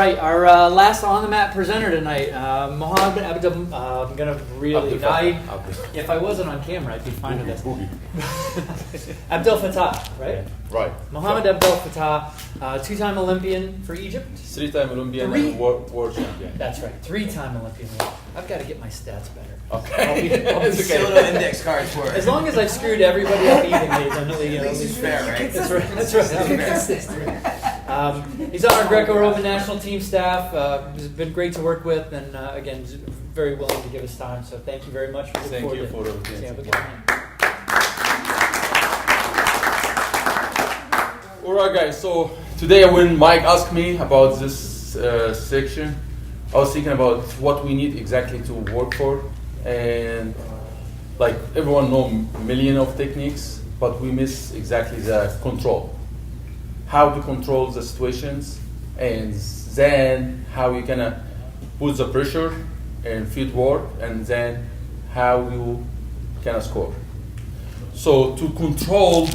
right, our last on the mat presenter tonight, Mohamed I'm gonna really if I wasn't on camera, I'd be fine with this. Abdulfatah, right? Yeah, right. Mohamed Abdulfatah, two-time Olympian for Egypt. Three-time Olympian and world champion. That's right, three-time Olympian. I've got to get my stats better. Okay. I'll be little index cards for it. As long as I've screwed everybody up evenly, then at least it's fair, right? That's right. That's right. He's on our Greco-Roman national team staff. He's been great to work with, and again, he's very willing to give us time. So thank you very much. Thank you for everything. Alright guys, so today when Mike asked me about this section, I was thinking about what we need exactly to work for, and like everyone know million of techniques, but we miss exactly the control. How to control the situations, and then how you gonna put the pressure and feed work, and then how you can score. So to control,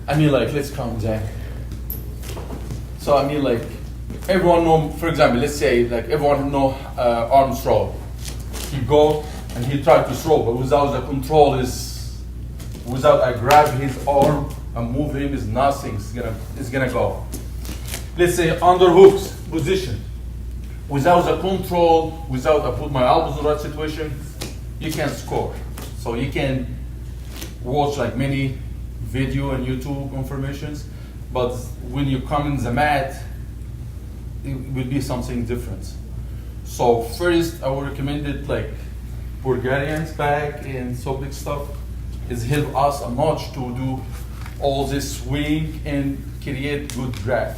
I mean like, let's count Jack. So I mean like, everyone know, for example, let's say like everyone know arm throw. He go and he try to throw, but without the control without I grab his arm and move him is nothing. It's gonna go. Let's say underhooks position. Without the control, without I put my elbows in the right situation, you can't score. So you can watch like many video and YouTube informations, but when you come in the mat, it will be something different. So first, I would recommend it like Bulgarians back and so big stuff is help us a much to do all this swing and create good grip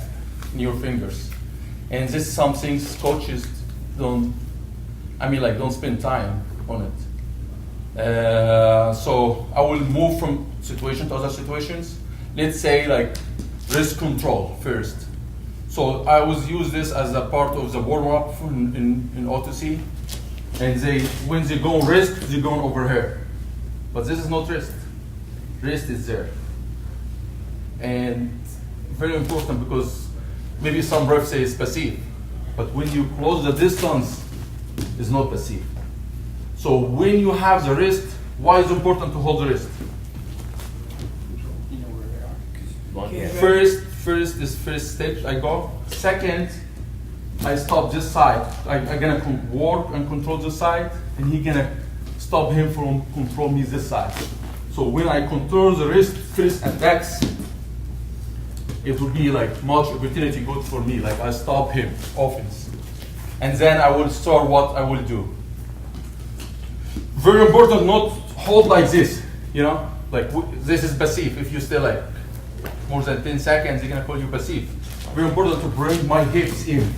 in your fingers. And this is something coaches don't spend time on it. So I will move from situation to other situations. Let's say like wrist control first. So I was use this as a part of the warm-up in OTC. And when they go wrist, they go over here. But this is not wrist. Wrist is there. And very important because maybe some refs say it's passive. But when you close the distance, it's not passive. So when you have the wrist, why is it important to hold the wrist? You know where they are. First step I go. Second, I stop this side. I'm gonna work and control this side, and he gonna stop him from control me this side. So when I control the wrist, first attacks, it will be like much opportunity good for me. Like I stop him offense, and then I will start what I will do. Very important, not hold like this. You know, like this is passive. If you stay like more than 10 seconds, they're gonna call you passive. Very important to bring my hips in.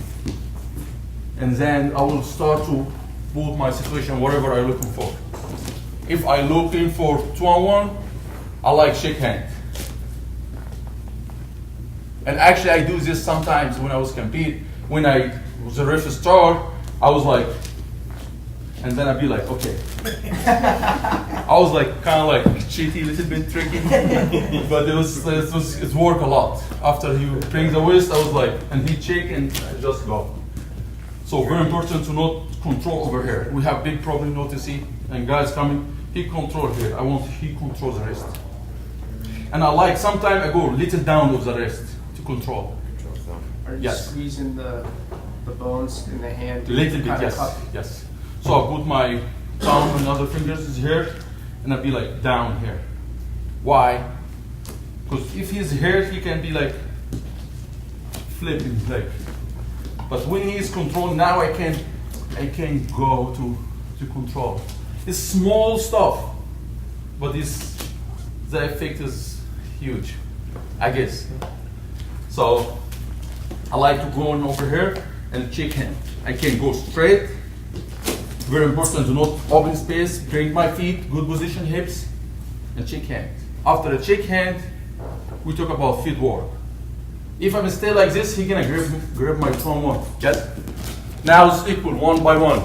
And then I will start to put my situation whatever I'm looking for. If I'm looking for 2-on-1, I like shake hand. And actually I do this sometimes when I was competing. When I was a ref star, I was like, and then I'd be like, okay. I was like kind of like cheaty, a little bit tricky, but it worked a lot. After you bring the waist, I was like, and he check and I just go. So very important to not control over here. We have big problem in OTC, and guys coming, he control here. I want he control the wrist. And I like sometimes I go little down of the wrist to control. Are you squeezing the bones in the hand? Little bit, yes. So I put my thumb and other fingers here, and I'll be like down here. Why? Because if he's here, he can be like flipping like. But when he's controlled, now I can go to control. It's small stuff, but the effect is huge, I guess. So I like to go on over here and check hand. I can go straight. Very important to not open space, bring my feet, good position, hips, and check hand. After the check hand, we talk about feet work. If I'm stay like this, he's gonna grab my front one. Yes? Now it's equal, one by one.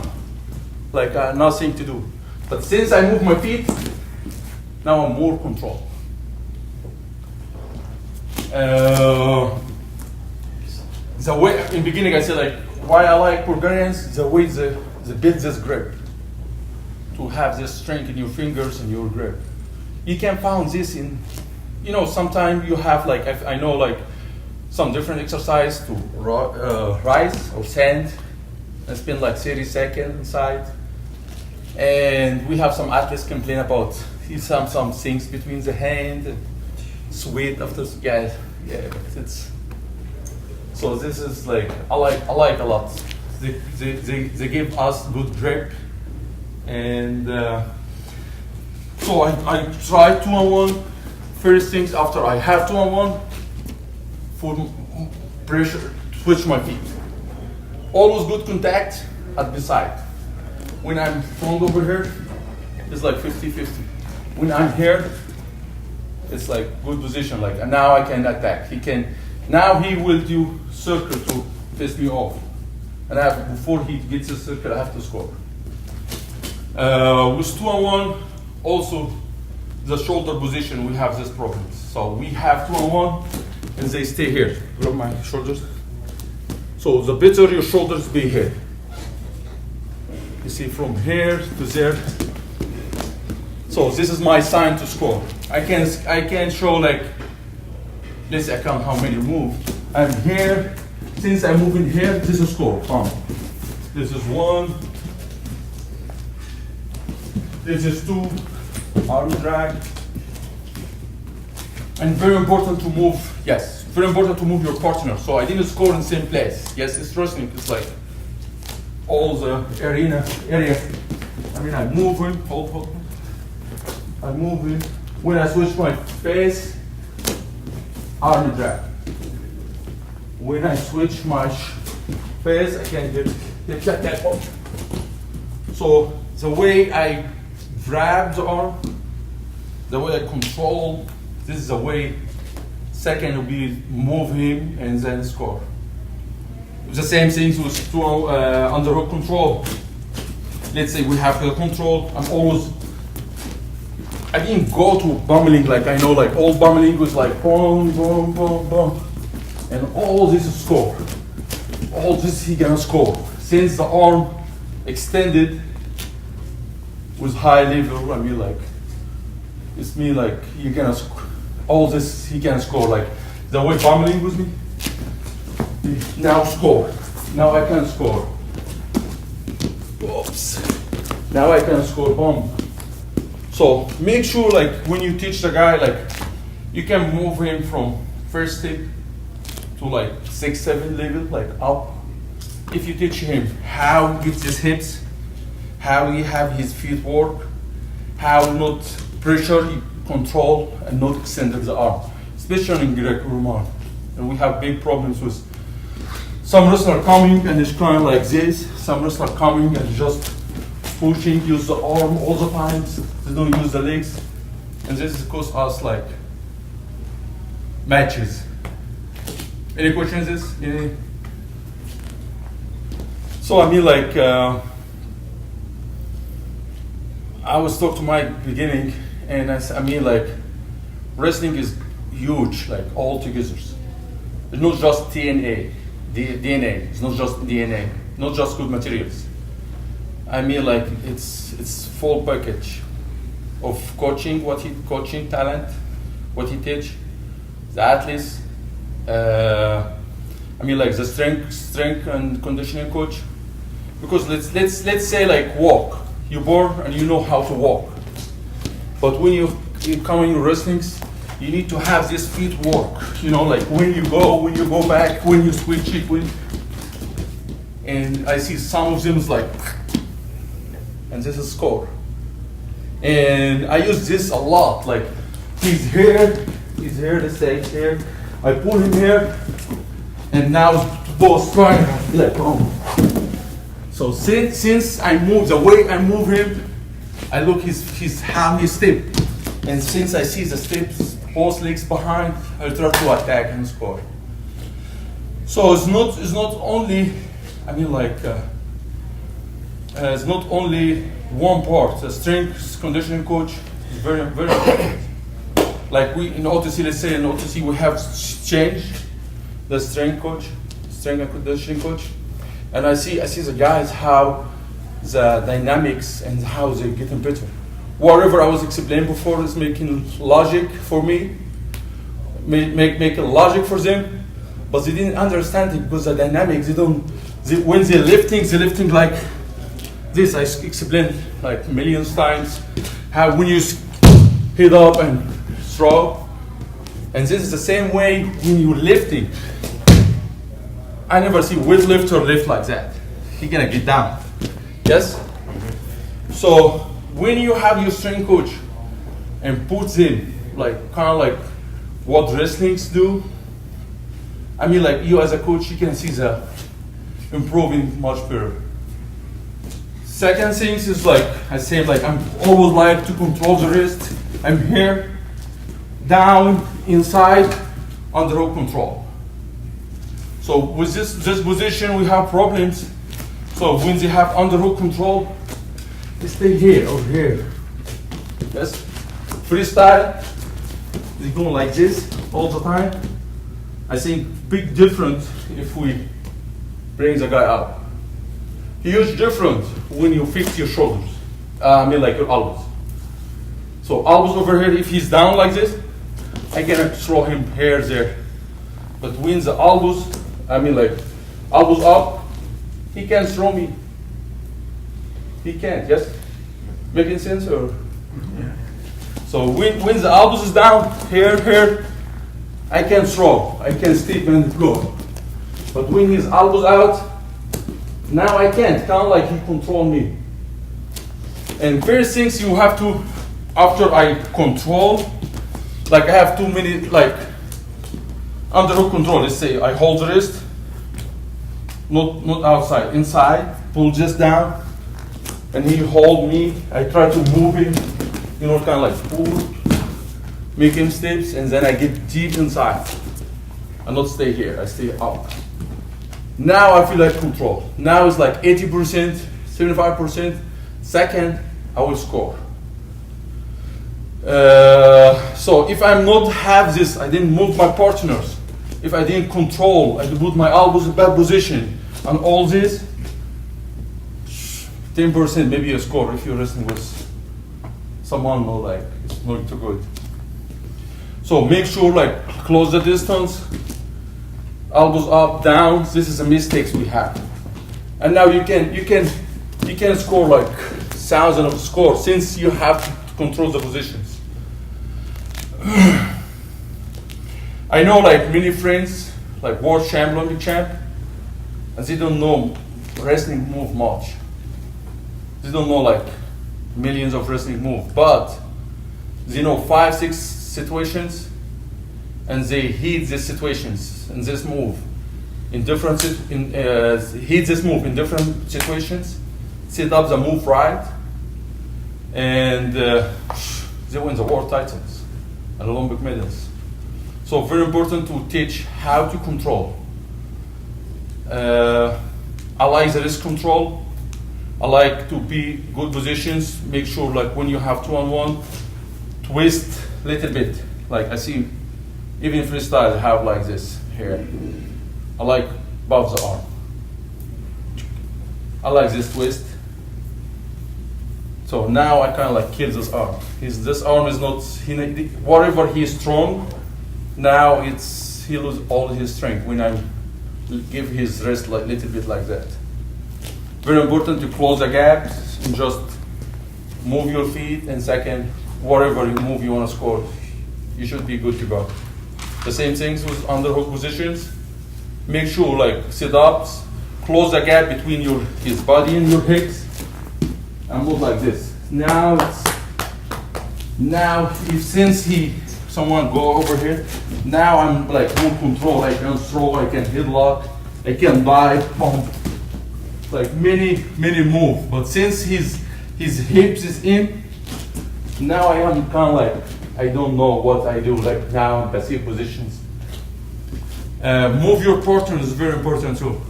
Like nothing to do. But since I move my feet, now I'm more control. the way, in the beginning I said like, why I like Bulgarians, the way they build this grip. To have this strength in your fingers and your grip. You can find this in, you know, sometimes you have like, I know like some different exercise to rise or stand and spend like 30 seconds inside. And we have some athletes complain about some things between the hand and sweat after, yeah, but it's, so this is like, I like a lot. They give us good grip. And so I try 2-on-1. First things after I have 2-on-1, full pressure, switch my feet. Always good contact at the side. When I'm front over here, it's like 50-50. When I'm here, it's like good position. Like, and now I can attack. Now he will do circle to piss me off. And before he gets the circle, I have to score. With 2-on-1, also the shoulder position, we have this problem. So we have 2-on-1, and they stay here. Grab my shoulders. So the better your shoulders be here. You see, from here to there. So this is my sign to score. I can show like, let's say I count how many move. I'm here. Since I'm moving here, this is score. This is 1. This is 2, arm drag. And very important to move, yes, very important to move your partner. So I didn't score in the same place. Yes, it's wrestling, it's like all the area. I mean, I'm moving, hold. I'm moving. When I switch my face, arm drag. When I switch my face, I can get that up. So the way I grab the arm, the way I control, this is the way. Second will be move him and then score. The same things with underhook control. Let's say we have the control. I didn't go to bummeling like I know, like old bummeling was like boom, boom, boom, boom, and all this is score. All this he gonna score. Since the arm extended with high level, I mean like, it's me like, you gonna all this he can score, like the way bummeling with me. Now score. Now I can score. Oops. Now I can score, boom. So make sure like when you teach the guy, like you can move him from first step to like 6-7 level, like up. If you teach him how to get his hips, how he have his feet work, how not pressure, control, and not extend the arm, especially in Greco-Roman. And we have big problems with some wrestler coming and it's kind of like this, some wrestler coming and just pushing, use the arm all the time, they don't use the legs, and this costs us like matches. Any questions? Any? So I mean like, I was talking to my beginning, and I mean like, wrestling is huge, like all together. It's not just DNA. It's not just DNA, not just good materials. I mean like it's full package of coaching, coaching talent, what he teach, the athletes. I mean like the strength and conditioning coach. Because let's say like walk, you're born and you know how to walk. But when you come in wrestlings, you need to have this feet work. You know, like when you go back, when you switch it, and I see some of them is like, and this is score. And I use this a lot. Like he's here, the stage here. I pull him here, and now both trying like boom. So since I move the way I move him, I look how he step, and since I see the steps, both legs behind, I try to attack and score. So it's not only, I mean like, it's not only one part. The strength conditioning coach is very very important. Like we in OTC, let's say in OTC we have changed the strength coach, strength and conditioning coach, and I see the guys how the dynamics and how they're getting better. Whatever I was explaining before is making logic for me, making logic for them, but they didn't understand it because the dynamics, when they're lifting like this. I explained like millions times how when you hit up and throw, and this is the same way when you're lifting. I never see weightlifter lift like that. He's gonna get down. Yes? So when you have your strength coach and puts in like kind of like what wrestlings do, I mean like you as a coach, you can see the improving much better. Second thing is like I say, like I'm always like to control the wrist. I'm here, down, inside, under hook control. So with this position we have problems. So when they have underhook control, they stay here or here. Yes? Freestyle, they go like this all the time. I think big difference if we bring the guy up. Huge difference when you fix your shoulders. I mean like your elbows. So elbows over here, if he's down like this, I cannot throw him here, there. But when the elbows, I mean like elbows up, he can't throw me. He can't, yes? Making sense or? Yeah. So when the elbows is down, here, I can throw. I can step and go. But when his elbows out, now I can't. Kind of like he control me. And first things you have to, after I control, like I have 2 minutes, like underhook control. Let's say I hold the wrist, not outside, inside, pull just down, and he hold me. I try to move him, kind of like pull, make him steps, and then I get deep inside. I not stay here, I stay up. Now I feel like control. Now it's like 80%, 75%. Second, I will score. So if I'm not have this, I didn't move my partners. If I didn't control, I didn't put my elbows in bad position, and all this, 10% maybe a score if you're wrestling with someone more like it's not too good. So make sure like close the distance, elbows up, down. This is the mistakes we have. And now you can score like thousands of scores since you have to control the positions. I know like many friends, like world champ, Olympic champ, and they don't know wrestling move much. They don't know like millions of wrestling move, but they know 5-6 situations, and they hit these situations and this move in different hit this move in different situations, set up the move right, and they win the world titles and Olympic medals. So very important to teach how to control. I like the wrist control. I like to be good positions. Make sure like when you have 2-on-1, twist a little bit. Like I see, even freestyle I have like this here. I like above the arm. I like this twist. So now I kind of like kill this arm. This arm is not, whatever he is strong, now he loses all his strength when I give his wrist like little bit like that. Very important to close the gaps and just move your feet, and second, whatever move you want to score, you should be good to go. The same things with underhook positions. Make sure like sit-ups, close the gap between his body and your hips, and move like this. Now if since someone go over here, now I'm like full control. I can throw, I can hit lock, I can dive, pump, like many move. But since his hips is in, now I am kind of like I don't know what I do. Like now in passive positions. Move your partner is very important too.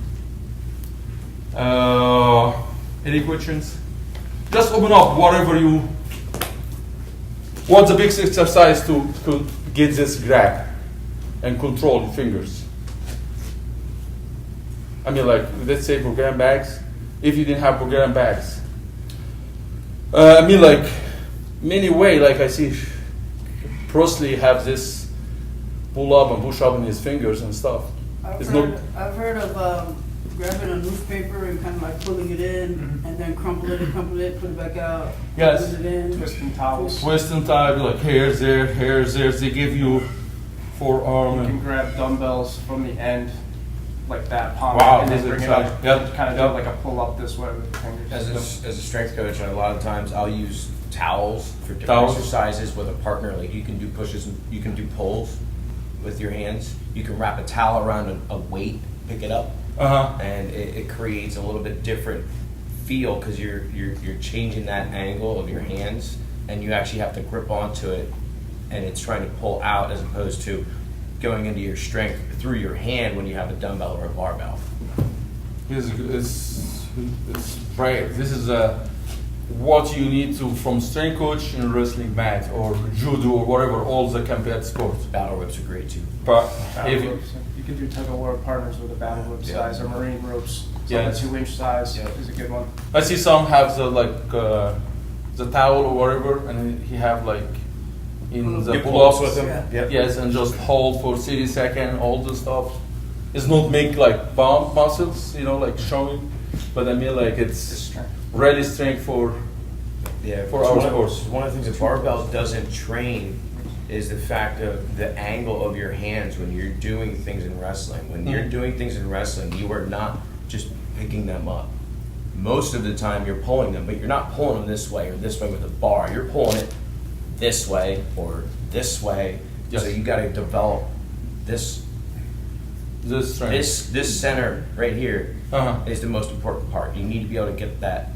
Any questions? Just open up whatever you. What's the big exercise to get this grab and control your fingers? I mean, like, let's say Bulgarian bags. If you didn't have Bulgarian bags, I mean, like, many way, like I see Bruce Lee have this pull up and push up in his fingers and stuff. I've It's heard, not- I've heard of grabbing a newspaper and kind of like pulling it in, and then crumple it, put it back out. Yes. Put it in. Twisting towels. Twist and tie, like hairs there, hairs there. They give you forearm You can and grab dumbbells from the end, like that, palm, Wow, and then that's bring it exciting. up. Yep, Kind of yep. do like a pull up this way with the fingers. As a strength coach, a lot of times I'll use towels for different Towels. exercises with a partner. Like you can do pushes, and you can do pulls with your hands. You can wrap a towel around a weight, pick it up, and it creates a little bit different feel because you're changing that angle of your hands, and you actually have to grip onto it, and it's trying to pull out as opposed to going into your strength through your hand when you have a dumbbell or a barbell. it's right. This is what you need to from strength coach in wrestling mat or judo or whatever, all the combat sports. Battle whips are great too. But Battle if ropes. You can do tug of war partners with a battle whip Yeah. size or marine ropes. So Yeah. the 2-inch size Yeah. is a good one. I see some have the the towel or whatever, and he have like in the You pull pull ups ups with them. Yeah. Yep. Yes, and just hold for 30 seconds, all the stuff. It's not make like bump muscles, you know, like showing, but I mean like It's it's strength. really strength for Yeah, For it's our one of- sports. One of the things that barbell doesn't train is the fact of the angle of your hands when you're doing things in wrestling. When you're doing things in wrestling, you are not just picking them up. Most of the time you're pulling them, but you're not pulling them this way or this way with a bar. You're pulling it this way or this way. Yes. So you got to develop this this strength. this center right here Uh-huh. is the most important part. You need to be able to get that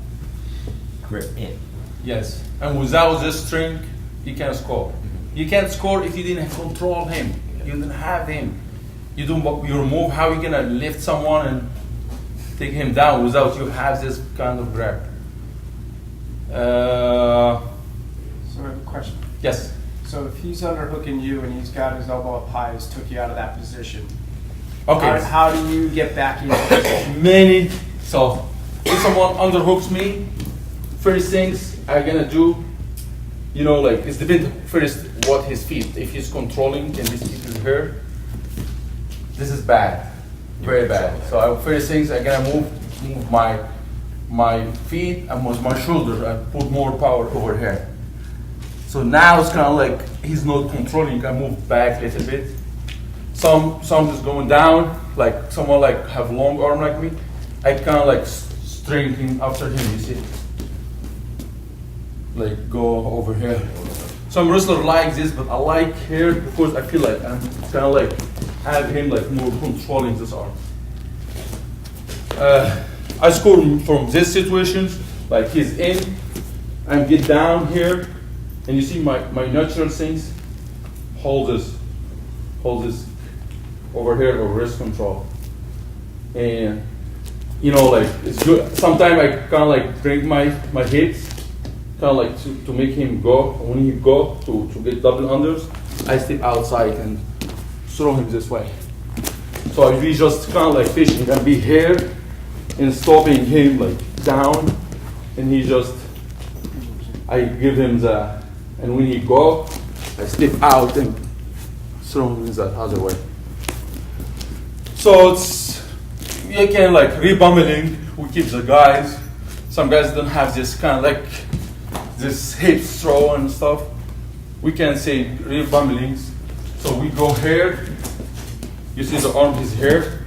grip in. Yes, and without this strength, you can't score. You can't score if you didn't control him. You didn't have him. You don't your move. How you gonna lift someone and take him down without you have this kind of grab? So I have a question. Yes. So if he's underhooking you and he's got his elbow up high, he's took you out of that position. Okay. How do you get back into position? Many. So if someone underhooks me, first things I'm gonna do, you know, like it's depends first what his feet. If he's controlling and his feet is here, this is bad, very bad. So first things I'm gonna move my feet and with my shoulder. I put more power over here. So now it's kind of like he's not controlling. I move back a little bit. Some is going down, like someone like have long arm like me. I kind of like strengthening after him. You see, like go over here. Some wrestler like this, but I like here because I feel like I'm kind of like have him like more controlling this arm. I score from this situation, like he's in, and get down here, and you see my natural things. Hold this over here or wrist control, and you know like it's good. Sometimes I kind of like bring my hips, kind of like to make him go. When he go to get double unders, I step outside and throw him this way. So we just kind of like fishing and be here and stopping him like down, and he just I give him the, and when he go, I step out and throw him that other way. So it's you can like rebummeling. We keep the guys. Some guys don't have this kind of like this hip throw and stuff. We can say rebummelings. So we go here. You see the arm is here.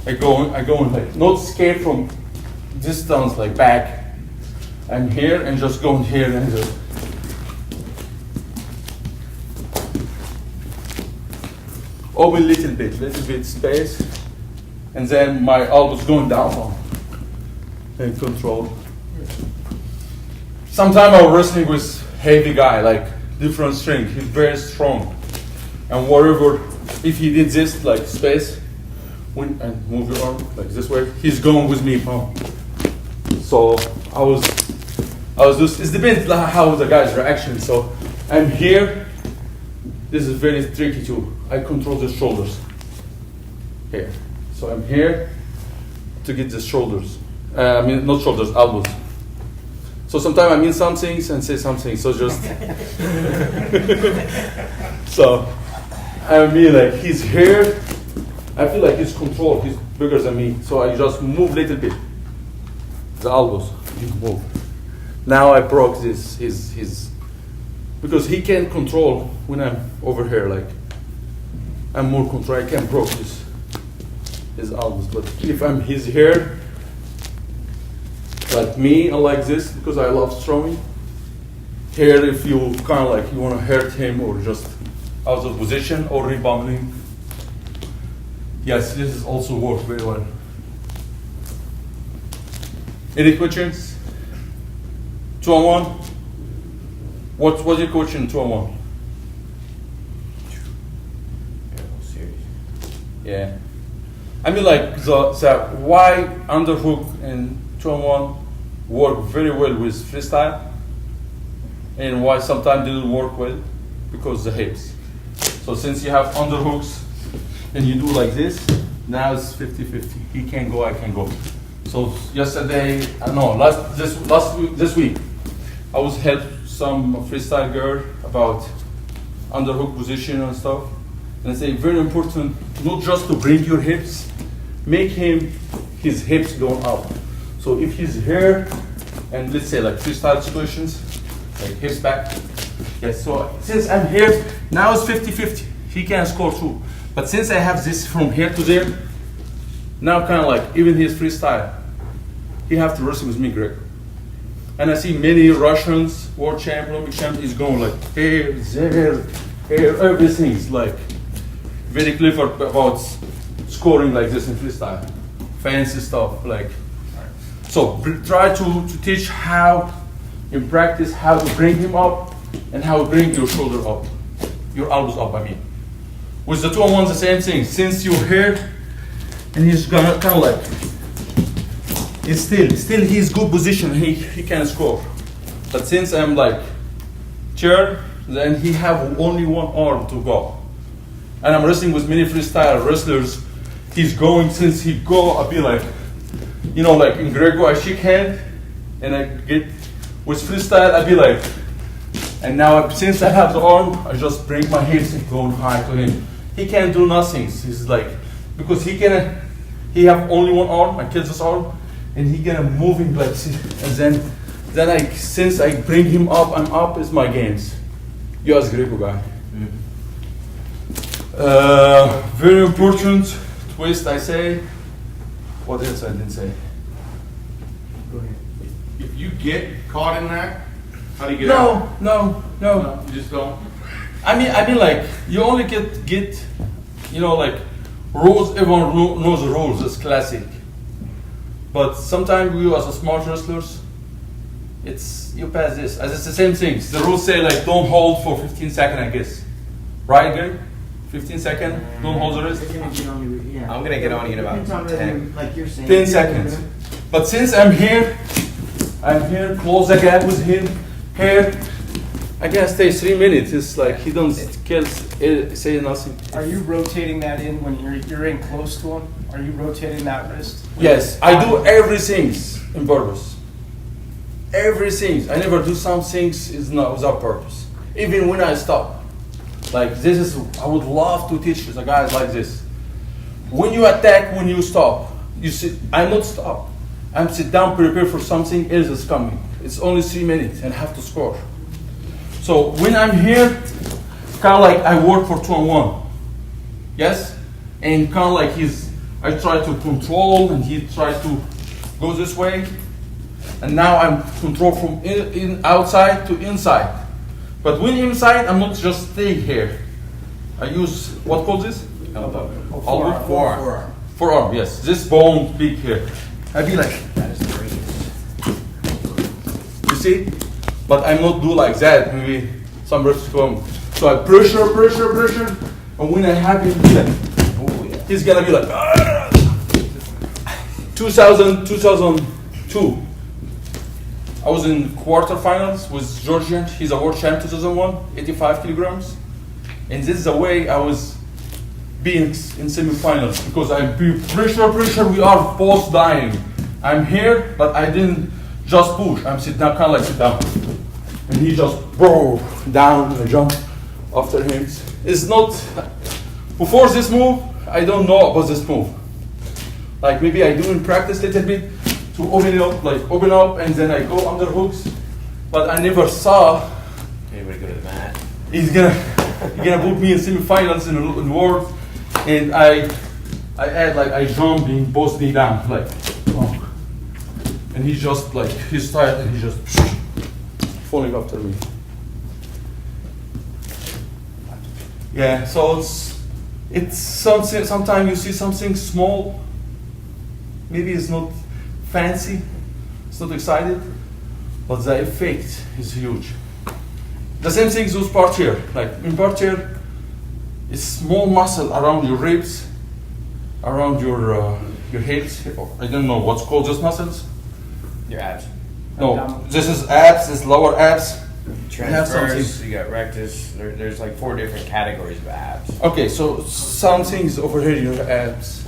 I go and like not escape from distance like back. I'm here and just going here and just open little bit space, and then my elbows going down and control. Sometimes I'm wrestling with heavy guy, like different strength. He's very strong, and whatever. If he did this like space, when and move your arm like this way, he's going with me. So I was just. It depends how the guy's reaction. So I'm here. This is very tricky too. I control the shoulders here. So I'm here, to get the shoulders. I mean, not shoulders, elbows. So sometimes I mean some things and say something. So just so I mean like he's here. I feel like he's controlled. He's bigger than me. So I just move a little bit. The elbows, you move. Now I broke this his because he can't control when I'm over here. Like I'm more control. I can't broke his elbows. But if I'm his here, like me, I like this because I love throwing. Here, if you kind of like you want to hurt him or just out of position or rebounding. Yes, this is also worked very well. Any questions? 2-on-1. What's your question 2-on-1? Yeah. I mean like the why underhook and 2-on-1 work very well with freestyle and why sometimes didn't work well because the hips. So since you have underhooks and you do like this, now it's 50-50. He can go, I can go. So yesterday, this week, I was help some freestyle girl about underhook position and stuff. And I say very important, not just to bring your hips, make his hips going up. So if he's here, and let's say like freestyle situations, like hips back. Yes, so since I'm here, now it's 50-50. He can score too. But since I have this from here to there, now kind of like even his freestyle, he have to wrestle with me, Greg. And I see many Russians, world champion, Olympic champion, is going like here, there, here, everything's like very clever about scoring like this in freestyle. Fancy stuff, like. So try to teach how, in practice, how to bring him up and how to bring your shoulder up, your elbows up, I mean. With the 2-on-1, the same thing. Since you're here, and he's gonna kind of like, it's still he's good position, he can score. But since I'm like chair, then he have only one arm to go. And I'm wrestling with many freestyle wrestlers. He's going, since he go, I'll be like, you know, like in Grego, I shake hand, and I get, with freestyle, I'll be like, and now since I have the arm, I just bring my hips and go high to him. He can't do nothing. He's like, because he have only one arm, my kid's arm, and he gonna moving like this. And then since I bring him up, I'm up is my games. You as Greco guy. Very important twist, I say. What else I didn't say? Go ahead. If you get caught in that, how do you get out? No. You just don't. I mean, like you only get, you know, like rules. Everyone knows the rules. It's classic. But sometimes we, as a smart wrestlers, it's you pass this. As it's the same things. The rules say like don't hold for 15 seconds, I guess. Right, Gary? 15 seconds. Don't hold the wrist. I'm gonna get on you in about 10. Like you're saying. 10 seconds. But since I'm here, close the gap with him, here. I can stay 3 minutes. It's like he don't say nothing. Are you rotating that in when you're in close to him? Are you rotating that wrist? Yes, I do everything in purpose. Everything. I never do some things is not without purpose. Even when I stop. Like this is, I would love to teach the guys like this. When you attack, when you stop, you sit. I'm not stop. I'm sit down, prepare for something else is coming. It's only 3 minutes and I have to score. So when I'm here, kind of like I work for 2-on-1. Yes? And kind of like I try to control and he tries to go this way. And now I'm control from in outside to inside. But when inside, I'm not just stay here. I use, what called this? Elbow. Forearm. Forearm, yes. This bone big here. I be like, That is the greatest. you see? But I'm not do like that. Maybe some refs come. So I pressure. And when I have him be like, Oh yeah. he's gonna be like, 2002. I was in quarterfinals with Georgian. He's a world champ 2001, 85 kilograms. And this is the way I was be in semifinals because I'm pressure. We are both dying. I'm here, but I didn't just push. I'm sit down, kind of like sit down, and he just down and I jump after him. It's not before this move. I don't know about this move. Like maybe I do in practice a little bit to open up, and then I go under hooks. But I never saw. Anybody go to the mat? He's gonna put me in semifinals in the world, and I add like I jump in both knee down like, and he's just like he's tired and he's just falling after me. Yeah, so it's something. Sometimes you see something small. Maybe it's not fancy, it's not excited, but the effect is huge. The same thing with part here. Like in part here, it's small muscle around your ribs, around your hips. I don't know what's called those muscles. Your abs. No, this is abs. This is lower abs. Transverse, you got rectus. There's like 4 different categories of abs. Okay, so some things over here, your abs,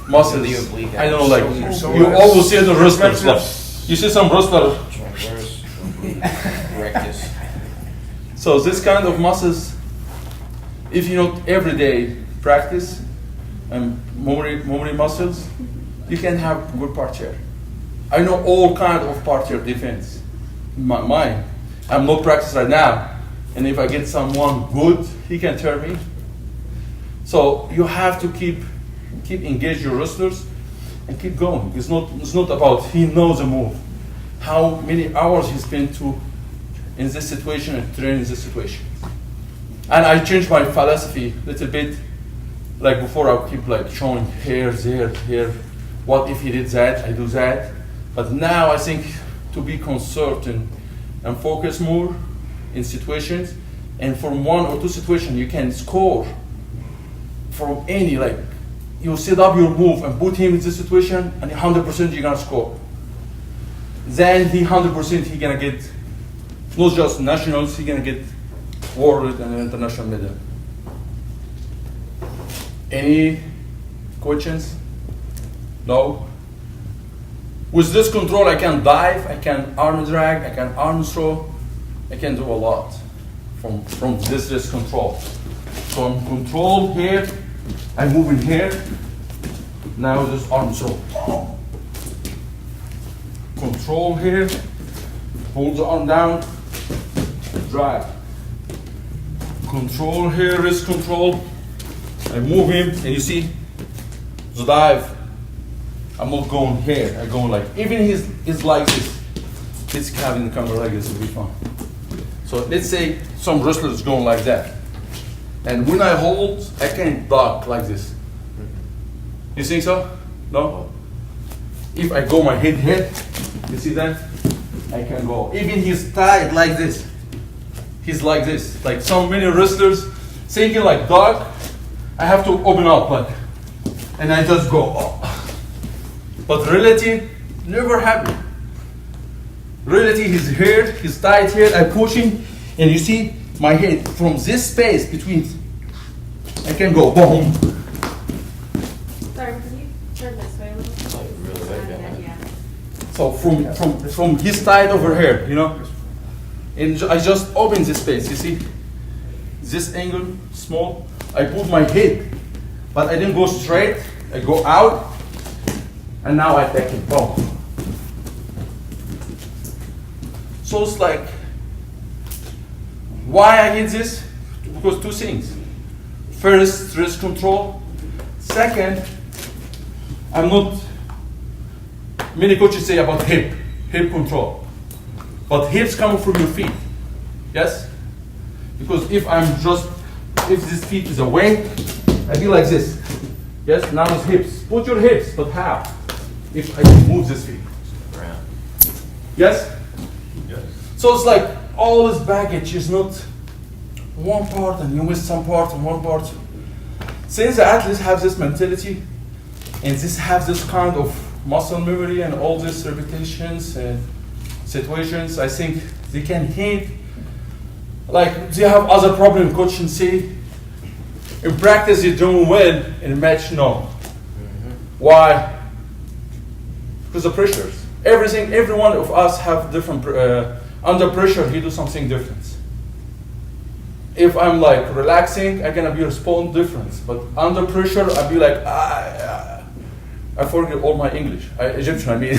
muscles. The oblique I don't know, like abs. you always see the wrestlers. Like, you see some wrestler. Transverse, rectus. So this kind of muscles, if you not everyday practice and memory muscles, you can have good part here. I know all kind of part here defense. Mine. I'm not practice right now, and if I get someone good, he can turn me. So you have to keep engage your wrestlers and keep going. It's not about he knows the move. How many hours he spent in this situation and train in this situation. And I changed my philosophy a little bit. Like before, I would keep like showing here, there, here. What if he did that? I do that. But now I think to be concerted and focus more in situations, and from 1 or 2 situations you can score from any, like you set up your move and put him in this situation and 100% you're gonna score. Then he 100% he gonna get not just nationals, he gonna get world and international medal. Any questions? No? With this control, I can dive, I can arm drag, I can arm throw, I can do a lot from this control. So I'm controlled here, I move in here, now this arm throw. Control here, hold the arm down, drag. Control here, wrist control, I move him, and you see, the dive. I'm not going here, I go like, even his like this. Let's have in the camera like this will be fun. So let's say some wrestler is going like that. And when I hold, I can duck like this. You think so? No? If I go my head here, you see that? I can go. Even he's tied like this. He's like this. Like so many wrestlers thinking like duck, I have to open up like, and I just go up. But reality never happened. Reality, he's here, he's tight here, I push him, and you see my head from this space between, I can go boom. Sorry, can you turn this way a little? Really like that. Yeah. So from his side over here, you know, and I just open this space. You see, this angle small. I put my head, but I didn't go straight. I go out, and now I take it. Boom. So it's like, why I did this? Because 2 things. First, wrist control. Second, I'm not. Many coaches say about hip control, but hips come from your feet. Yes, because if this feet is away, I feel like this. Yes, now it's hips. Put your hips, but how? If I move this feet. Around. Yes. Yes. So it's like all this baggage is not one part and you miss some part and one part. Since the athletes have this mentality and have this kind of muscle memory and all these repetitions and situations, I think they can hit. Like they have other problem. Coach can say, In practice, you're doing well. In match, no. Why? Because the pressures. Every one of us have different. Under pressure, he do something different. If I'm like relaxing, I gonna be respond different. But under pressure, I'll be like, I forget all my English. Egyptian, I mean.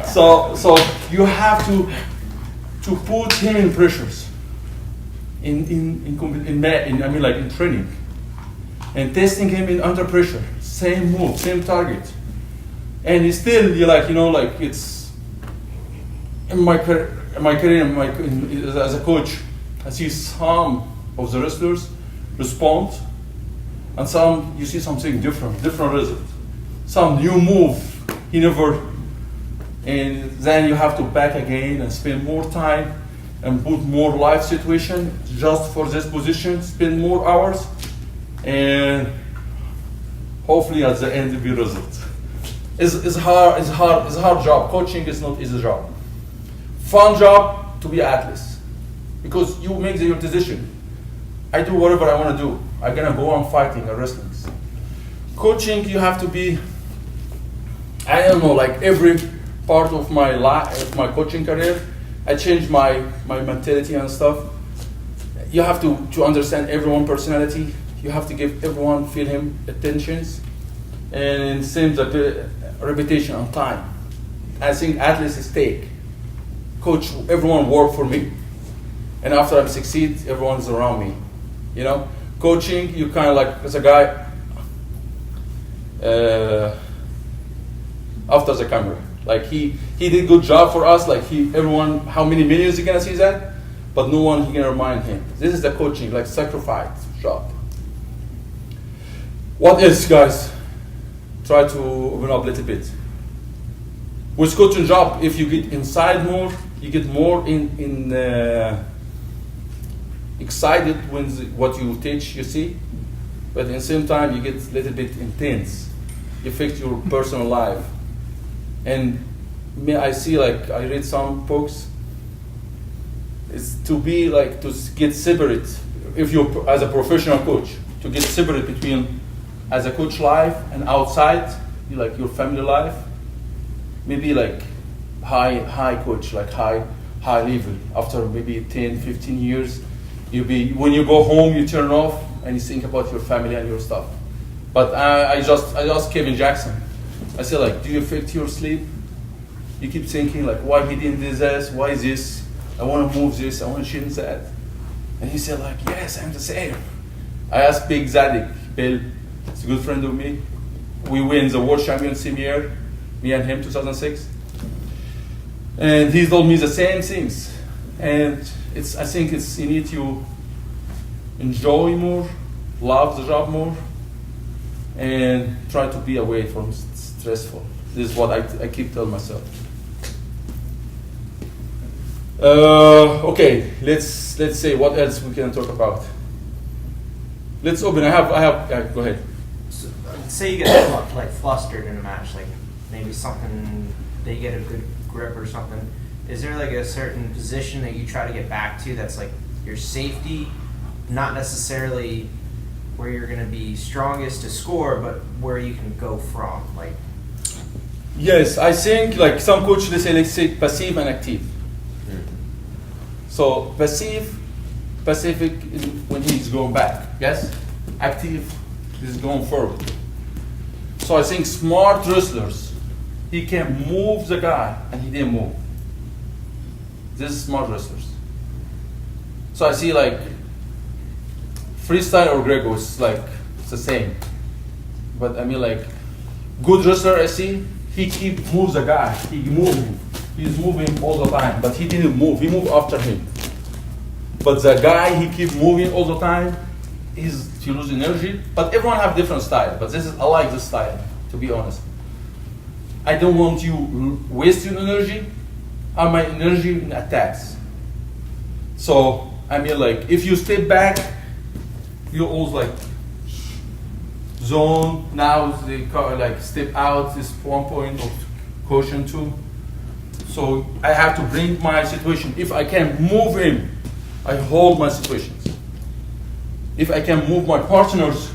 so you have to put him in pressures. In training, and testing him in under pressure, same move, same target, and it's still it's in my career as a coach, I see some of the wrestlers respond, and some you see something different result, some new move he never, and then you have to back again and spend more time and put more live situation just for this position, spend more hours, and hopefully at the end it will be result. It's hard job. Coaching is not easy job. Fun job to be athlete, because you make your decision. I do whatever I want to do. I'm gonna go on fighting or wrestling. Coaching, you have to be, I don't know, like every part of my life, of my coaching career, I changed my mentality and stuff. You have to understand everyone's personality. You have to give everyone, feel him, attentions, and same the reputation on time. I think athletes stake. Coach, everyone work for me, and after I succeed, everyone is around me. You know, coaching, you kind of like as a guy after the camera. Like he did good job for us. Like everyone, how many millions you gonna see that? But no one he can remind him. This is the coaching, like sacrifice job. What else, guys? Try to open up a little bit. With coaching job, if you get inside more, you get more excited when what you teach, you see. But at the same time, you get a little bit intense. You affect your personal life. And I see, like, I read some books, it's to be like, to get separate, if you're as a professional coach, to get separate between as a coach life and outside, like your family life, maybe like high coach, like high level. After maybe 10, 15 years, when you go home, you turn off and you think about your family and your stuff. But I asked Kevin Jackson, I said, like, do you affect your sleep? You keep thinking, like, why he didn't do this? Why is this? I want to move this. I want to change that. And he said, like, yes, I'm the same. I asked Big Zadik, Bill, he's a good friend of me. We win the world championship year, me and him, 2006. And he told me the same things. And I think you need to enjoy more, love the job more, and try to be away from stressful. This is what I keep telling myself. Okay, let's say what else we can talk about. Let's open. I have. Go ahead. So, say you get like flustered in a match, like maybe something they get a good grip or something. Is there like a certain position that you try to get back to that's like your safety, not necessarily where you're going to be strongest to score, but where you can go from, like? Yes, I think like some coaches they say, let's say passive and active. So passive is when he's going back, yes. Active is going forward. So I think smart wrestlers, he can move the guy and he didn't move. This is smart wrestlers. So I see like freestyle or Grego is like it's the same. But I mean like good wrestler I see, he moves the guy. He's moving all the time, but he didn't move. He moved after him. But the guy he keep moving all the time, he lose energy. But everyone have different style. But I like this style, to be honest. I don't want you waste your energy. And my energy in attacks. So I mean like if you step back, you always like zone. Now they like step out is 1 point of caution too. So I have to bring my situation. If I can move him, I hold my situations. if I can move my partners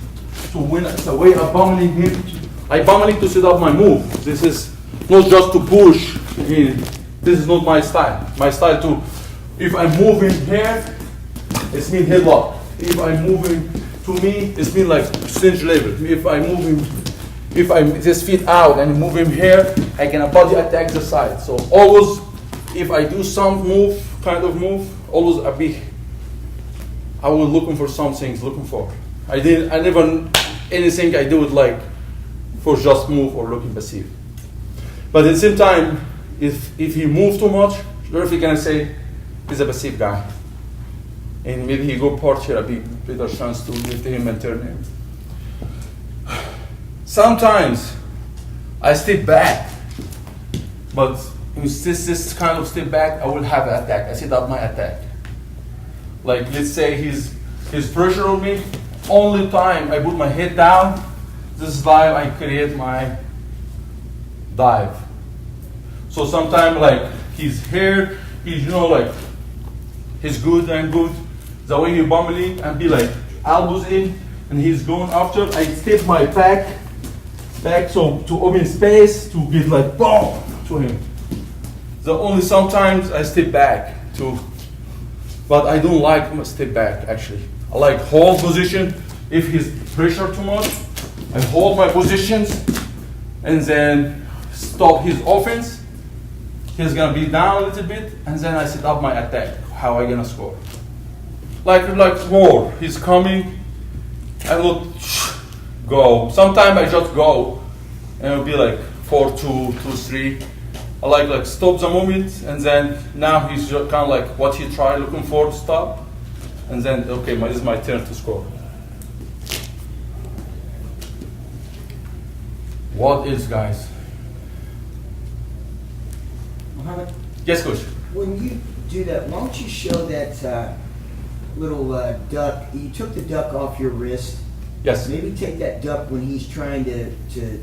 to win the way I'm pummeling him, I pummeling to set up my move. This is not just to push in. This is not my style. My style to, if I'm moving here, it's mean headlock. If I'm moving to me, it's mean like cinch level. If I'm just feet out and move him here, I can body attack the side. So always, if I do some move, kind of move, always I was looking for some things, looking for. I never, anything I do it like for just move or looking passive. But at the same time, if he moves too much, the referee can say he's a passive guy. And maybe he go part here a bit better chance to lift him and turn him. Sometimes I step back, but with this kind of step back, I will have an attack. I set up my attack. Like let's say he's pressure on me. Only time I put my head down, this dive I create my dive. So sometimes like he's here, he's like he's good and good. The way you bumbling and be like elbows in, and he's going after. I step my back so to open space to get like boom to him. The only sometimes I step back too, but I don't like step back actually. I like hold position. If he's pressure too much, I hold my positions and then stop his offense. He's gonna be down a little bit, and then I set up my attack. How I gonna score? Like war. He's coming. I will go. Sometimes I just go, and it'll be like 4-2, 2-3. I like stop the moment, and then now he's just kind of like what he tried looking for to stop, and then okay, this is my turn to score. What is, guys? Mohamed, Yes, coach. when you do that, why don't you show that little duck? You took the duck off your wrist. Yes. Maybe take that duck when he's trying to get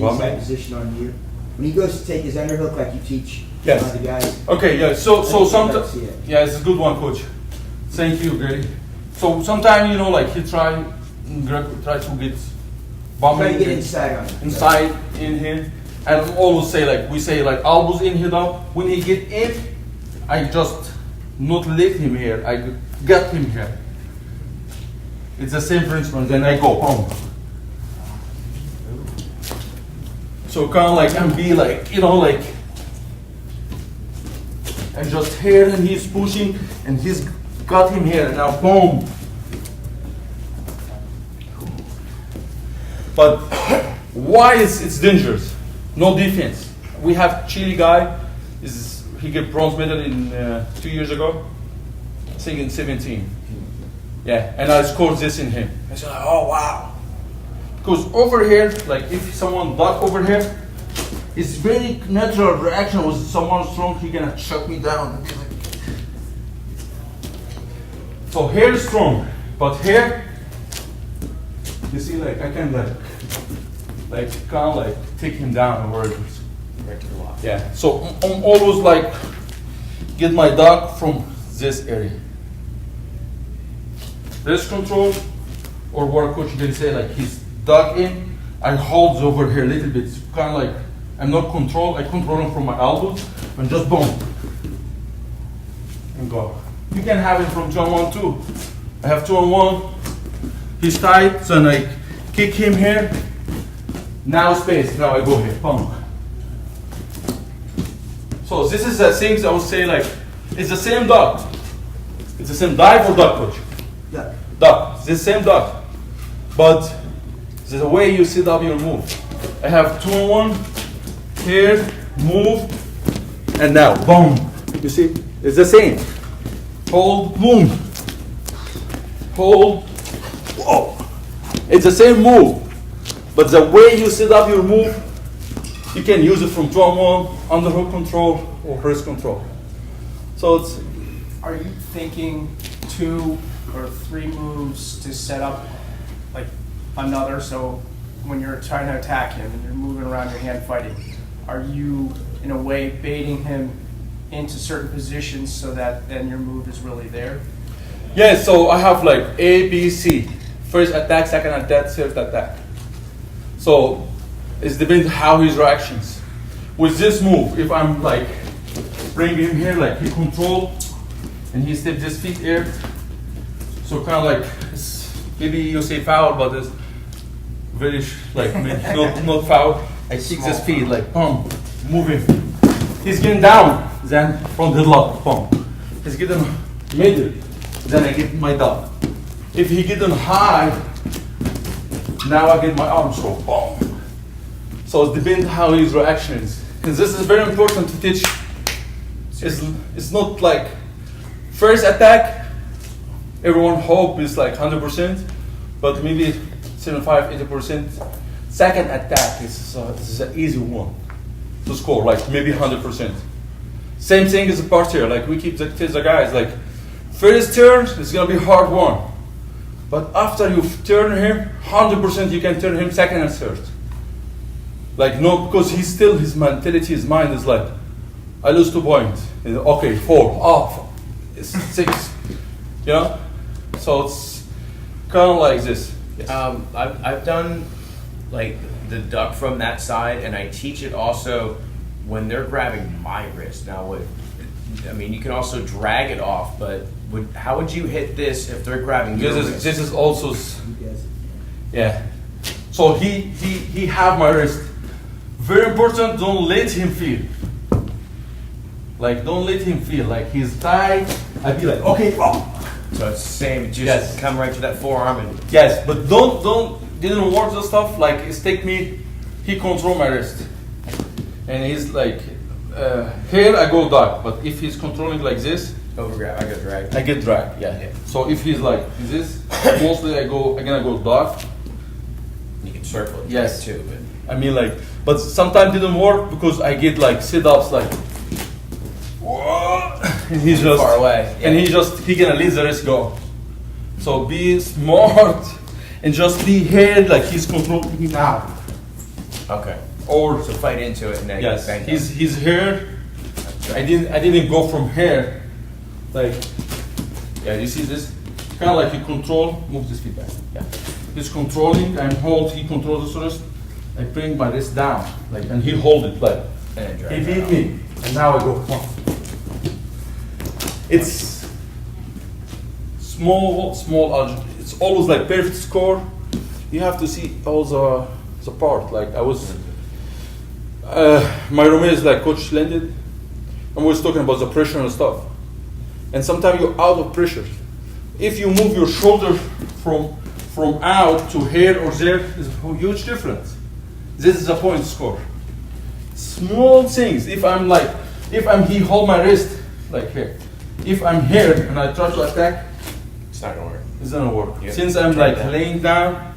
Well, inside man. position on you. When he goes to take his underhook, like you teach Yes. the guys. Okay, yeah. So I think sometimes, that's it. yeah, it's a good one, coach. Thank you, Greg. So sometimes like he try to get Try bumping to get inside on him. inside in him, and we always say we say elbows in head up. When he get in, I just not lift him here. I get him here. It's the same principle. Then I go boom. So kind of and be and just here, and he's pushing, and he's got him here. Now boom. But why it's dangerous? No defense. We have Chile guy. He get bronze medal in 2 years ago. I think in 17. Yeah, and I scored this in him. I said, oh wow. Because over here, if someone duck over here, it's very natural reaction. Was someone strong, he gonna shut me down. So here is strong, but here, you see, I can kind of take him down or whatever. Right to the lock. Yeah. So I'm always get my duck from this area. Wrist control, or what coach can say he's duck in. I hold over here a little bit. It's kind of I'm not control. I control him from my elbows and just boom and go. You can have it from 2-on-1 too. I have 2-on-1. He's tight, so I kick him here. Now space. Now I go here. Boom. So this is the things I would say it's the same duck. It's the same dive or duck, coach? Duck. Duck. It's the same duck. But there's a way you set up your move. I have 2-on-1, here, move, and now, boom. You see, it's the same. Hold, boom. Hold, whoa. It's the same move. But the way you set up your move, you can use it from 2-on-1, underhook control, or wrist control. So it's. Are you thinking 2 or 3 moves to set up another? So when you're trying to attack him and you're moving around your hand fighting, are you in a way baiting him into certain positions so that then your move is really there? Yeah, so I have like A, B, C. First attack, second attack, third attack. So it depends how his reactions. With this move, if I'm like bring him here, like he control, and he step his feet here. So kind of like maybe you say foul, but it's very like not foul. I kick his feet like boom, move him. He's getting down, then from the lock, boom. He's getting middle, then I get my dog. If he getting high, now I get my arm throw, boom. So it depends how his reaction is. Because this is very important to teach. It's not like first attack, everyone hope is like 100%, but maybe 75-80%. Second attack is an easy one to score, like maybe 100%. Same thing as a parterre, like we keep the guys, like first turn is gonna be hard one, but after you turn him, 100% you can turn him second and third. Like no, because he's still, his mentality, his mind is like, I lose 2 points. Okay, 4, off, it's 6, you know? So it's kind of like this. Yes. I've done like the duck from that side, and I teach it also when they're grabbing my wrist. Now, I mean, you can also drag it off, but how would you hit this if they're grabbing your wrist? This is also, yeah. So he have my wrist. Very important, don't let him feel. Like, don't let him feel like he's tight. I'd be like, okay, oh. So it's the same, just Yes. come right to that forearm and Yes, but didn't work the stuff, like, it's take me, he control my wrist. And he's like, here I go dark, but if he's controlling like this, overgrab. I get dragged, yeah. So if he's like this, mostly I'm gonna go dark. You can circle it Yes. too, but I mean like, but sometimes didn't work because I get like sit-ups like, whoa, and he's just far away. and he gonna let the wrist go. So be smart and just be here like he's controlling me now. okay. Or So fight into it and then yes, bang he's here. I didn't go from here. Like, yeah, you see this? Kind of like you control. Move this feet back. Yeah, he's controlling. I'm hold. He controls the wrist. I bring my wrist down, like, and he hold it like. and drag He it beat out. me, and now I go. Come on. It's small. It's always like perfect score. You have to see all the part. Like I was, my roommate is like Coach Landed, and we was talking about the pressure and stuff. And sometimes you're out of pressure. If you move your shoulder from out to here or there, is a huge difference. This is a point score. Small things. If he hold my wrist like here. If I'm here and I try to attack, It's not gonna work. it's gonna work. Yeah. Since I'm Try like that. laying down,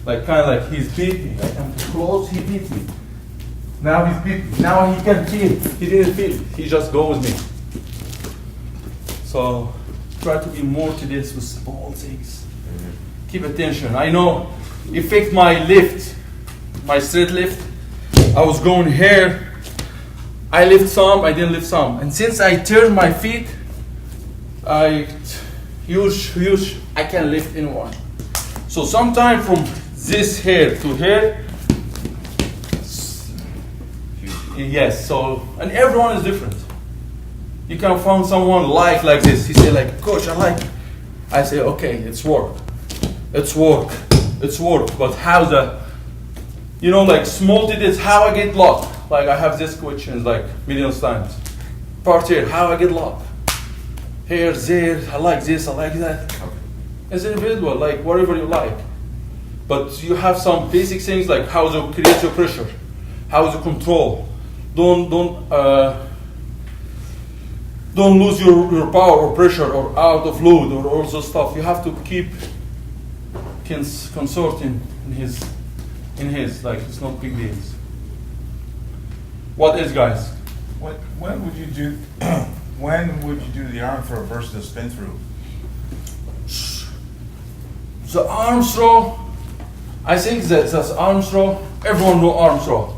like kind of like he's beat me. Like I'm close, he beat me. Now he's beat me. Now he can feel. He didn't feel. He just go with me. So try to be more to this with small things. Keep attention. I know affect my lift, my straight lift. I was going here. I lift some, I didn't lift some. And since I turned my feet, huge, I can lift anyone. So sometime from this here to here, yes, so, and everyone is different. You can find someone like this. He say like, Coach, I like. I say, okay, it's work. But how like small details, how I get locked. Like I have this questions like millions times. Part here, how I get locked. Here, there, I like this, I like that. As an individual, like whatever you like. But you have some basic things like how to create your pressure, how to control. Don't lose your power or pressure or out of load or all those stuff. You have to keep consorting in his like it's not big deals. What is, guys? When would you do the arm throw versus the spin through? The arm throw, I think that's arm throw. Everyone know arm throw.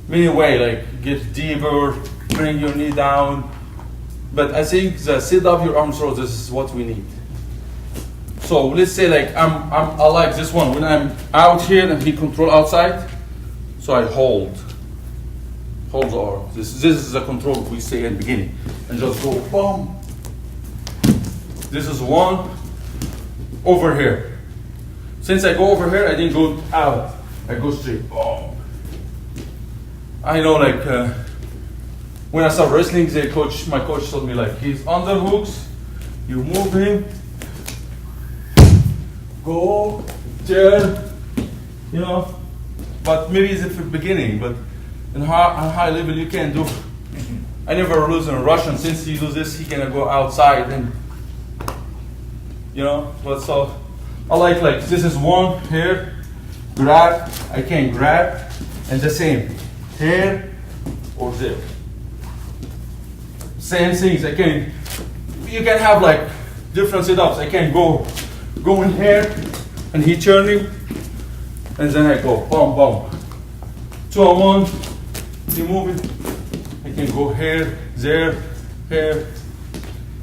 Many way, like get deeper, bring your knee down. But I think the sit up your arm throw, this is what we need. So let's say like I like this one when I'm out here and he control outside. So I hold the arm. This is the control we say in the beginning, and just go boom. This is one over here. Since I go over here, I didn't go out. I go straight. Boom. I know like when I started wrestling, my coach told me like he's underhooks. You move him. Go, turn, you know, but maybe it's at the beginning, but on high level you can do. I never lose in a Russian. Since he does this, he can go outside and, you know, but so I like this is one here, grab, I can grab, and the same, here or there. Same things, you can have like different setups. I can go in here, and he turning, and then I go, boom, boom. 2 on 1, he moving. I can go here, there, here.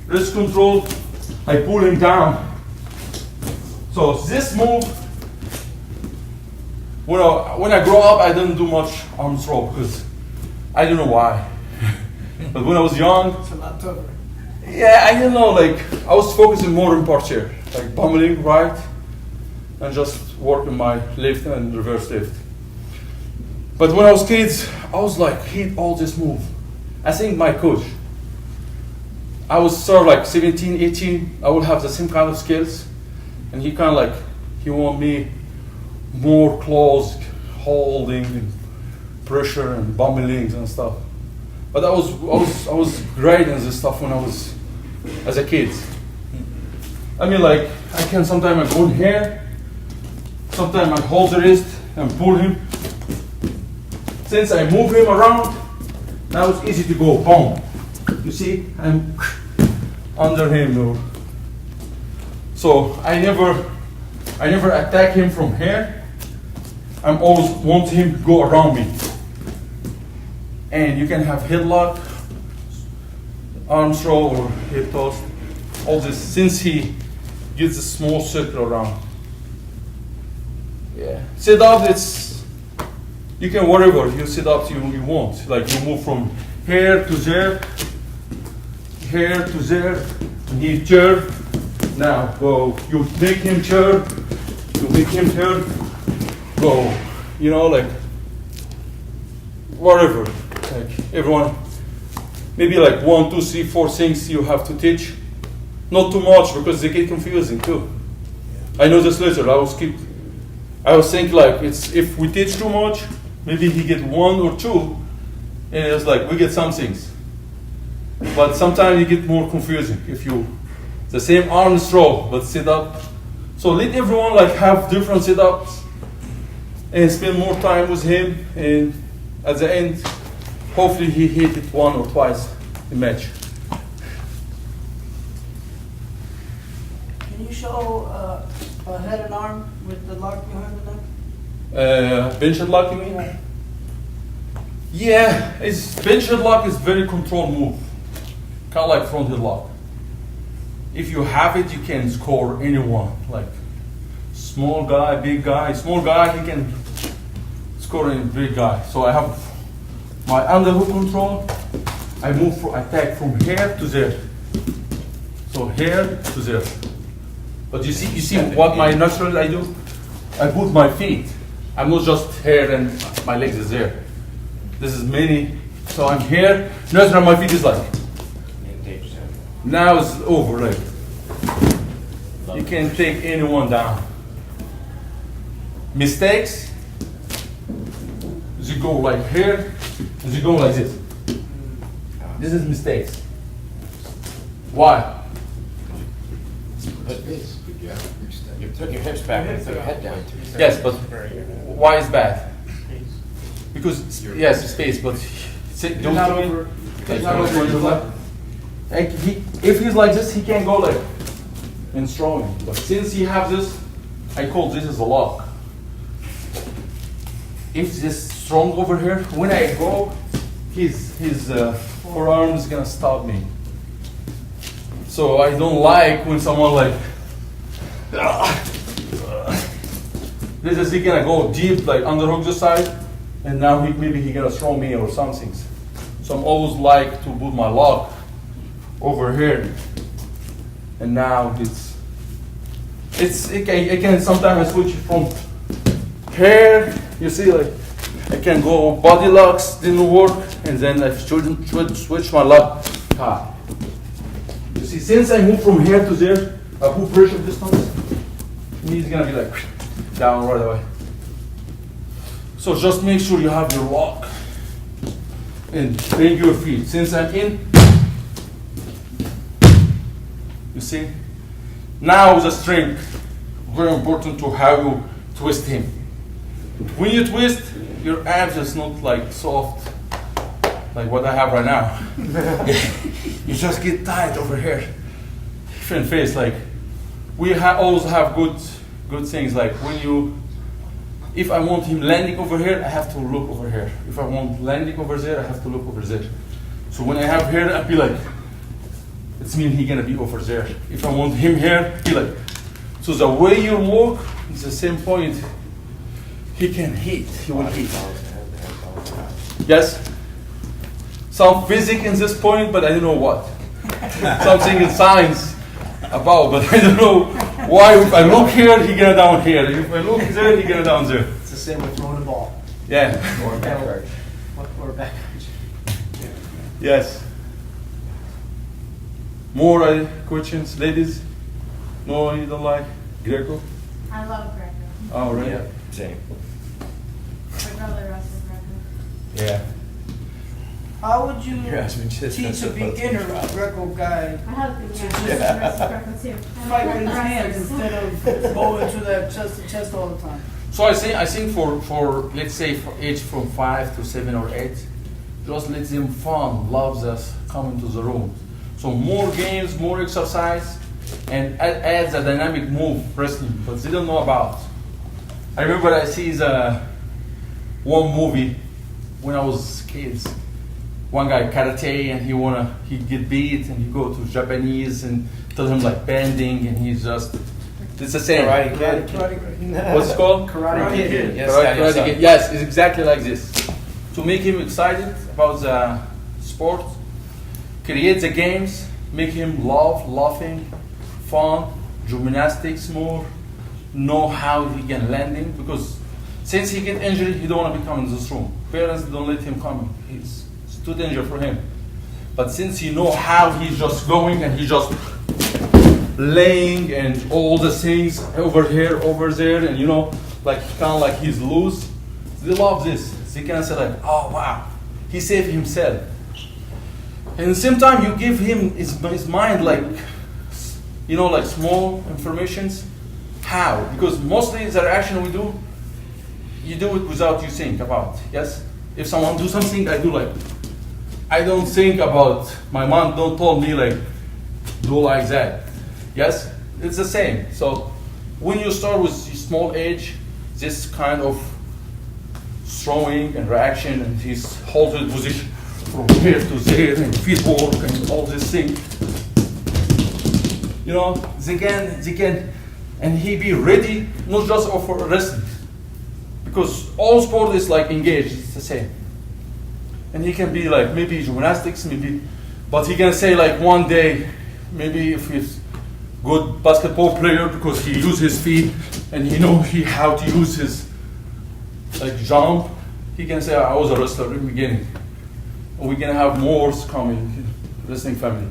Wrist control, I pull him down. So this move, when I grow up, I didn't do much arm throw because I don't know why. But when I was young, It's a lot tougher. yeah, I didn't know, like, I was focusing more on posture, like pummeling right, and just working my lift and reverse lift. But when I was kids, I was like, hit all this move. I think my coach, I was sort of like 17, 18, I would have the same kind of skills, and he kind of like, he want me more close, holding, and pressure, and bummelings and stuff. But I was great in this stuff when I was as a kid. I mean, like, I can sometimes I go in here, sometimes I hold the wrist and pull him. Since I move him around, now it's easy to go, boom. You see, I'm under him though. So I never attack him from here. I'm always want him to go around me. And you can have headlock, arm throw, or hip toss. All this, since he gets a small circle around. Yeah. Sit up, you can whatever you sit up you want. Like you move from here to there, and he turn. Now go. You make him turn. You make him turn. Go. You know, like whatever. Like everyone, maybe like 1, 2, 3, 4 things you have to teach. Not too much because they get confusing too. I know this later. I was thinking like if we teach too much, maybe he get 1 or 2, and it's like we get some things. But sometimes you get more confusing if you the same arm throw but sit up. So let everyone like have different sit-ups and spend more time with him, and at the end, hopefully he hit it 1 or twice a match. Can you show a head and arm with the lock behind the neck? Bench headlock, you mean? Yeah, bench headlock is very controlled move, kind of like front headlock. If you have it, you can score anyone. Like small guy, big guy. Small guy, he can score any big guy. So I have my underhook control. I attack from here to there. So here to there. But you see what my natural I do? I put my feet. I'm not just here and my legs is there. This is many. So I'm here. Natural, my feet is like. Now it's over. Like you can take anyone down. Mistakes. You go like here. You go like this. This is mistakes. Why? You took your hips back and put your head down. Yes, but why is bad? Because yes, space, but don't not do it. over. Like, Not over your left. Like if he's like this, he can go like and throwing. But since he have this, I call this as a lock. If this strong over here, when I go, his forearm is gonna stop me. So I don't like when someone like This is he gonna go deep, like underhook the side, and now maybe he gonna throw me or something. So I'm always like to put my lock over here, and now I can sometimes switch from here. You see, like I can go body locks, didn't work, and then I should switch my lock. You see, since I move from here to there, I put pressure distance. He's gonna be like down right away. So just make sure you have your lock and bring your feet. Since I'm in, you see? Now the strength, very important to how you twist him. When you twist, your abs is not like soft, like what I have right now. You just get tight over here. Different face, like we always have good things. Like if I want him landing over here, I have to look over here. If I want landing over there, I have to look over there. So when I have here, I'll be like, it means he's gonna be over there. If I want him here, be like. So the way you look is the same point. He can hit. He will hit. Yes. Some physics in this point, but I don't know what. Something in science about, but I don't know why. If I look here, he gonna down here. If I look there, he gonna down there. It's the same with throwing a ball. Yeah. Or back arch. Or back. Yes. More questions, ladies? No, you don't like Greco? I love Greco. Oh, really? Yeah, same. My brother wrestles Greco. Yeah. How would you Your husband just teach a wrestled both beginner teams. Greco guy My husband, to yeah, just wrestles Greco too. fight with his hands instead of going to that chest to chest all the time? So I think for let's say for age from 5 to 7 or 8, just let them fun, loves us, come into the room. So more games, more exercise, and adds a dynamic move wrestling, but they don't know about. I remember I see one movie when I was kids. One guy karate and he get beat and he go to Japanese and tell him like bending and he's just it's the same. Karate Kid. What's it called? Karate Kid. Yes, Karate Daniel son. Kid. Yes, it's exactly like this. To make him excited about the sport, create the games, make him laughing, fun, gymnastics more, know how he can landing, because since he get injured, he don't want to be coming in this room. Parents don't let him come. It's too dangerous for him. But since he know how he's just going and he just laying and all the things over here, over there, and like kind of like he's loose, they love this. They can say like, oh wow, he saved himself. And at the same time, you give him his mind like, like small informations. How? Because mostly the action we do, you do it without you think about. Yes? If someone do something, I do like. I don't think about. My mom don't tell me like, do like that. Yes? It's the same. So when you start with small age, this kind of throwing and reaction and his halted position from here to there and feet work and all this thing. They can, and he be ready, not just for wrestling. Because all sport is like engaged, it's the same. And he can be like maybe gymnastics, but he can say like one day, maybe if he's good basketball player because he uses his feet and he know how to use his like jump, he can say I was a wrestler in the beginning. And we can have more coming, wrestling family.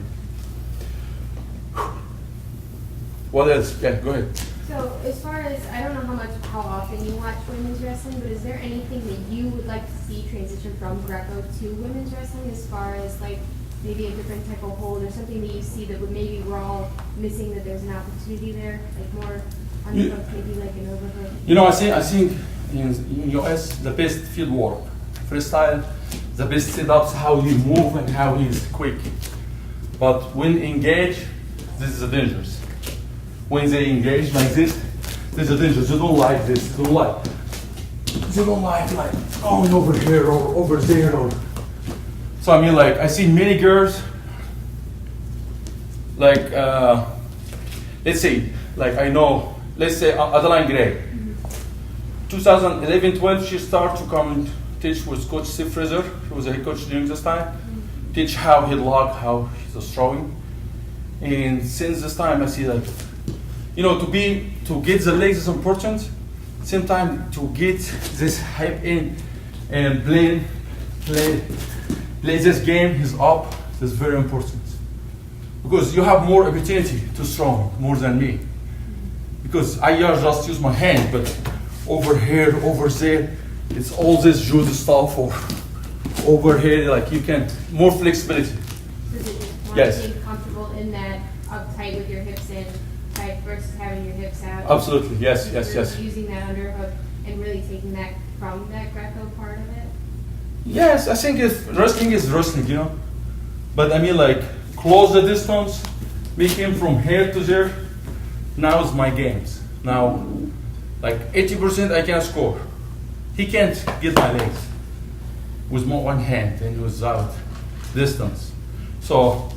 What else? Yeah, go ahead. So as far as, I don't know how often you watch women's wrestling, but is there anything that you would like to see transition from Greco to women's wrestling as far as like maybe a different type of hold or something that you see that would maybe we're all missing, that there's an opportunity there, like more underhooks, maybe like an overhook? I think in US the best field work, freestyle, the best sit-ups, how he move and how he's quick. But when engaged, this is dangerous. When they engage like this is dangerous. They don't like this. They don't like going over here or over there. So I mean, like I see many girls. Like let's say like I know, let's say Adeline Gray. 2011-12, she started to come and teach with Coach Steve Fraser. He was a head coach during this time. Teach how he lock, how he's throwing. And since this time, I see that, you know, to get the legs is important. Same time, to get this hype in and play this game is up. Is very important because you have more opportunity to throw more than me. Because I just use my hand, but over here, over there, it's all this judo stuff. Or over here, like you can more flexibility. So is it just more Yes. being comfortable in that uptight with your hips in tight versus having your hips out? Absolutely, yes, Just yes, really yes. Using that underhook and really taking that from that Greco part of it? Yes, I think wrestling is wrestling, you know. But I mean, like, close the distance, make him from here to there. Now is my games. Now, like 80% I can score. He can't get my legs with one hand and without distance. So,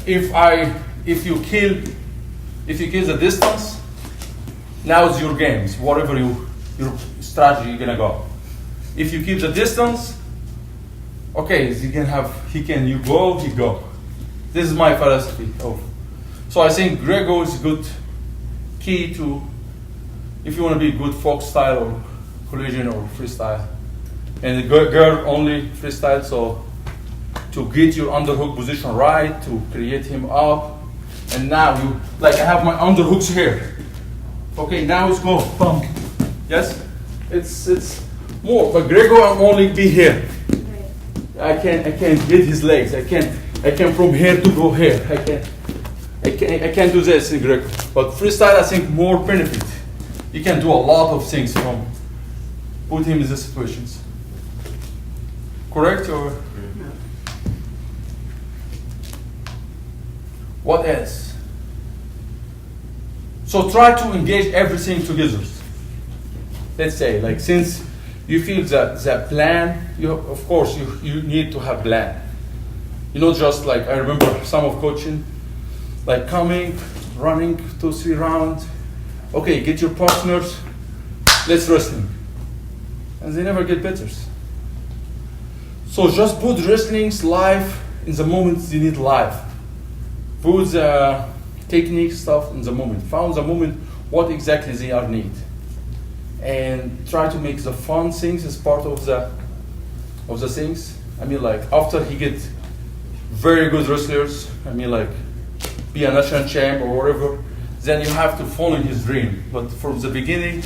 if you kill the distance, now it's your games. Whatever your strategy you're gonna go. If you keep the distance. Okay, you go. This is my philosophy. So I think Grego is a good key to, if you want to be good folk style or collision or freestyle. And the girl only freestyle, so to get your underhook position right, to create him up. And now I have my underhooks here. Okay, now it's go, bump. Yes? It's more, but Grego will only be here. I can't get his legs. I can from here to go here. I can't do this in Greco. But freestyle, I think more benefit. You can do a lot of things from put him in these situations. Correct or? What else? So try to engage everything together. Let's say, like, since you feel that plan, of course you need to have plan. You know, just like I remember some of coaching, like coming, running 2-3 rounds. Okay, get your partners, let's wrestling. And they never get better. So just put wrestling's life in the moment you need life. Put the technique stuff in the moment. Found the moment what exactly they are need. And try to make the fun things as part of the things. I mean, like after he get very good wrestlers, I mean, like be a national champ or whatever, then you have to follow his dream. But from the beginning,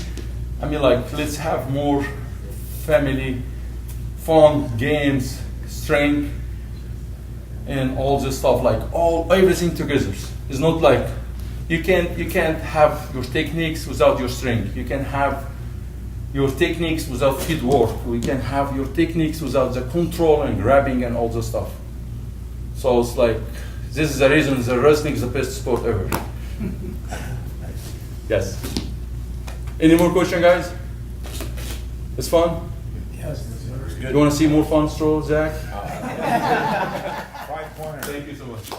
I mean, like let's have more family, fun games, strength, and all this stuff. Like everything together. It's not like you can't have your techniques without your strength. You can have your techniques without feet work. We can have your techniques without the control and grabbing and all the stuff. So it's like, this is the reason the wrestling is the best sport ever. Yes. Any more question, guys? It's fun? Yes, You want to see more fun throw, Zach? 5 pointer. Thank you so much.